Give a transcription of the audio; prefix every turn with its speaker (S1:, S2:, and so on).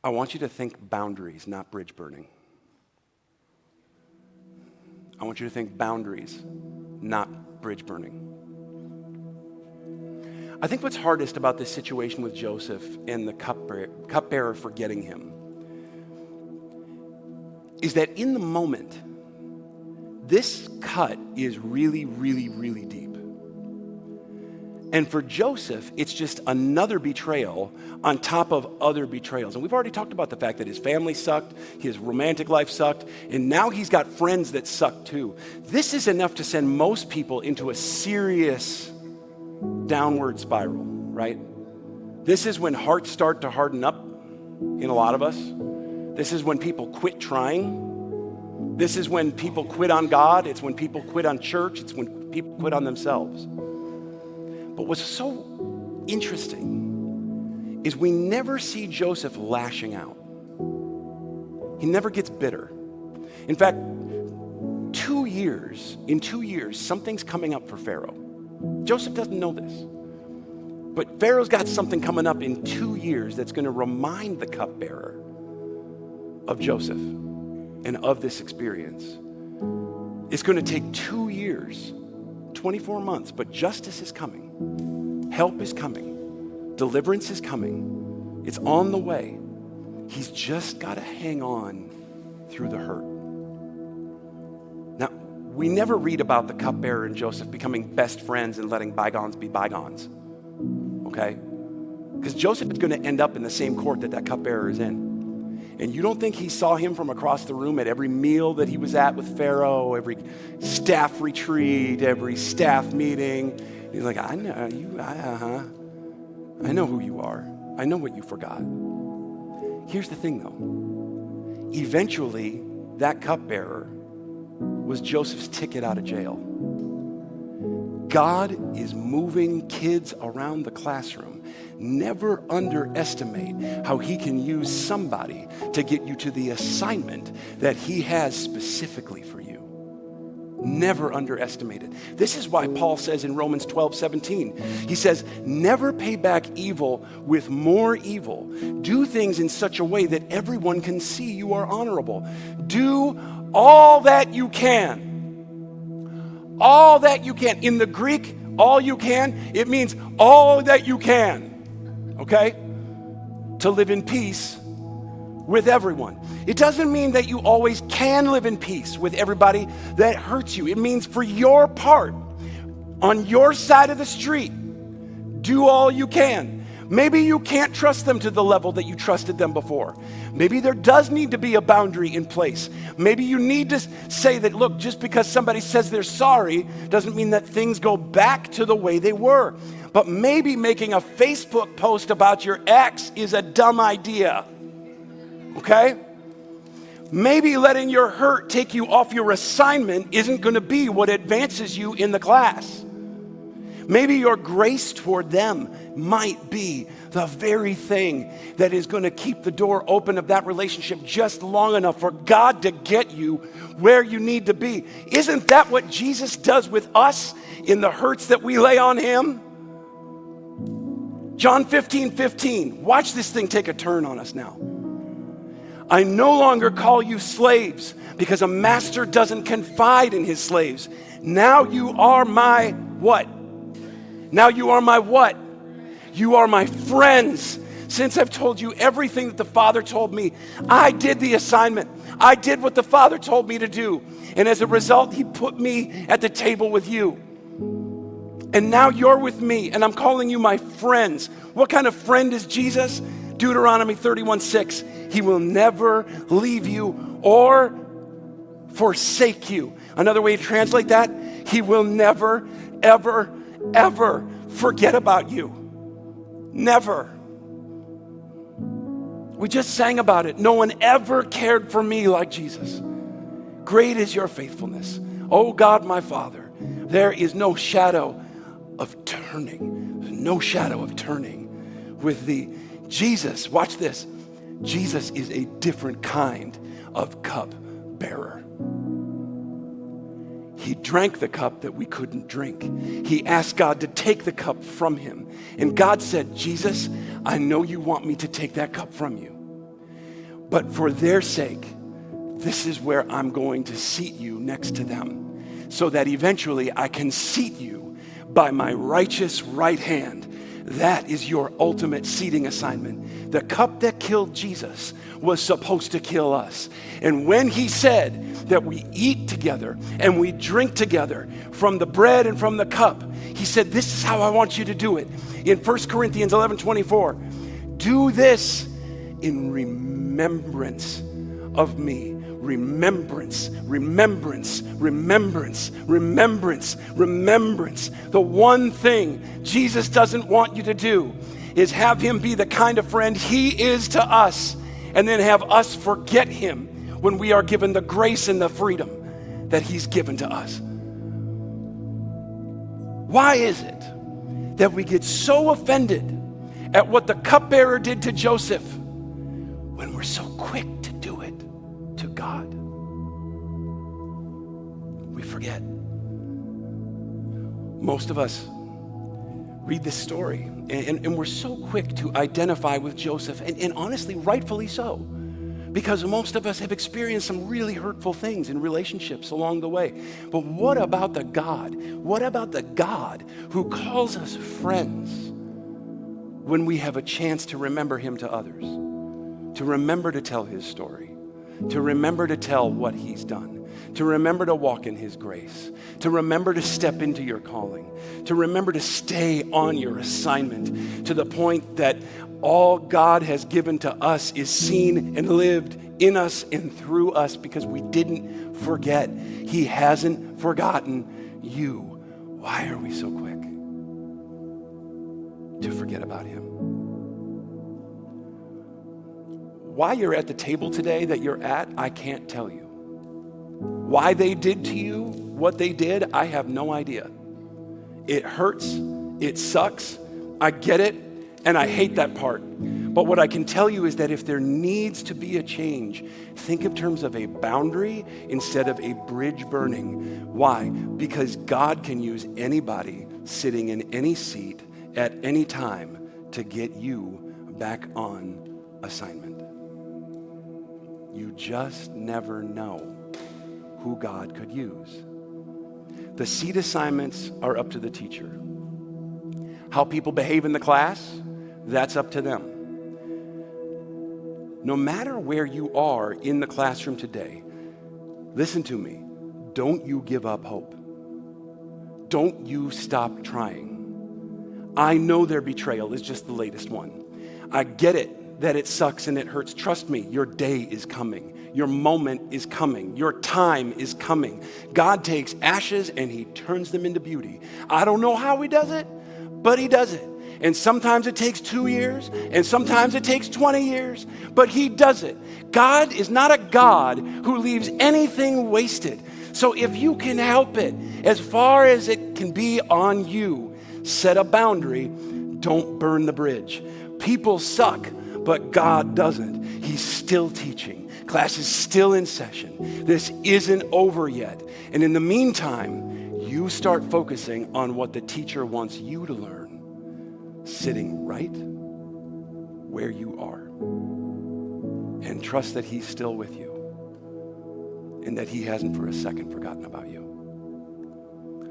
S1: I want you to think boundaries, not bridge burning. I want you to think boundaries, not bridge burning. I think what's hardest about this situation with Joseph and the cupbearer forgetting him is that in the moment, this cut is really, really, really deep. And for Joseph, it's just another betrayal on top of other betrayals. And we've already talked about the fact that his family sucked, his romantic life sucked, and now he's got friends that suck too. This is enough to send most people into a serious downward spiral, right? This is when hearts start to harden up in a lot of us. This is when people quit trying. This is when people quit on God. It's when people quit on church. It's when people quit on themselves. But what's so interesting is we never see Joseph lashing out. He never gets bitter. In fact, in 2 years, something's coming up for Pharaoh. Joseph doesn't know this. But Pharaoh's got something coming up in 2 years that's going to remind the cupbearer of Joseph and of this experience. It's going to take 2 years, 24 months, but justice is coming. Help is coming. Deliverance is coming. It's on the way. He's just got to hang on through the hurt. Now, we never read about the cupbearer and Joseph becoming best friends and letting bygones be bygones, okay? Because Joseph is going to end up in the same court that cupbearer is in. And you don't think he saw him from across the room at every meal that he was at with Pharaoh, every staff retreat, every staff meeting? He's like, I know you, I know who you are. I know what you forgot. Here's the thing though. Eventually, that cupbearer was Joseph's ticket out of jail. God is moving kids around the classroom. Never underestimate how he can use somebody to get you to the assignment that he has specifically for you. Never underestimate it. This is why Paul says in Romans 12:17, he says, never pay back evil with more evil. Do things in such a way that everyone can see you are honorable. Do all that you can. All that you can. In the Greek, all you can, it means all that you can, okay? To live in peace with everyone. It doesn't mean that you always can live in peace with everybody that hurts you. It means for your part, on your side of the street, do all you can. Maybe you can't trust them to the level that you trusted them before. Maybe there does need to be a boundary in place. Maybe you need to say that, look, just because somebody says they're sorry doesn't mean that things go back to the way they were. But maybe making a Facebook post about your ex is a dumb idea. Okay? Maybe letting your hurt take you off your assignment isn't going to be what advances you in the class. Maybe your grace toward them might be the very thing that is going to keep the door open of that relationship just long enough for God to get you where you need to be. Isn't that what Jesus does with us in the hurts that we lay on him? John 15:15. Watch this thing take a turn on us now. I no longer call you slaves because a master doesn't confide in his slaves. Now you are my what? Now you are my what? You are my friends. Since I've told you everything that the Father told me, I did the assignment. I did what the Father told me to do. And as a result, he put me at the table with you. And now you're with me, and I'm calling you my friends. What kind of friend is Jesus? Deuteronomy 31:6. He will never leave you or forsake you. Another way to translate that, he will never, ever, ever forget about you. Never. We just sang about it. No one ever cared for me like Jesus. Great is your faithfulness. Oh God, my Father, there is no shadow of turning. No shadow of turning with thee. Jesus, watch this. Jesus is a different kind of cup bearer. He drank the cup that we couldn't drink. He asked God to take the cup from him. And God said, Jesus, I know you want me to take that cup from you. But for their sake, this is where I'm going to seat you next to them, so that eventually I can seat you by my righteous right hand. That is your ultimate seating assignment. The cup that killed Jesus was supposed to kill us. And when he said that we eat together and we drink together from the bread and from the cup, he said, this is how I want you to do it. In 1 Corinthians 11:24, do this in remembrance of me. Remembrance, remembrance, remembrance, remembrance, remembrance. The one thing Jesus doesn't want you to do is have him be the kind of friend he is to us, and then have us forget him when we are given the grace and the freedom that he's given to us. Why is it that we get so offended at what the cupbearer did to Joseph when we're so quick to do it to God? We forget. Most of us read this story and we're so quick to identify with Joseph, and honestly, rightfully so, because most of us have experienced some really hurtful things in relationships along the way. But what about the God? What about the God who calls us friends when we have a chance to remember him to others, to remember to tell his story, to remember to tell what he's done, to remember to walk in his grace, to remember to step into your calling, to remember to stay on your assignment, to the point that all God has given to us is seen and lived in us and through us, because we didn't forget. He hasn't forgotten you. Why are we so quick to forget about him? Why you're at the table today that you're at, I can't tell you. Why they did to you what they did, I have no idea. It hurts, it sucks, I get it, and I hate that part. But what I can tell you is that if there needs to be a change, think in terms of a boundary instead of a bridge burning. Why? Because God can use anybody sitting in any seat at any time to get you back on assignment. You just never know who God could use. The seat assignments are up to the teacher. How people behave in the class, that's up to them. No matter where you are in the classroom today, listen to me, don't you give up hope. Don't you stop trying. I know their betrayal is just the latest one. I get it that it sucks and it hurts. Trust me, your day is coming. Your moment is coming. Your time is coming. God takes ashes and he turns them into beauty. I don't know how he does it, but he does it. And sometimes it takes 2 years, and sometimes it takes 20 years, but he does it. God is not a God who leaves anything wasted. So if you can help it, as far as it can be on you, set a boundary. Don't burn the bridge. People suck, but God doesn't. He's still teaching. Class is still in session. This isn't over yet. And in the meantime, you start focusing on what the teacher wants you to learn, sitting right where you are. And trust that he's still with you and that he hasn't for a second forgotten about you.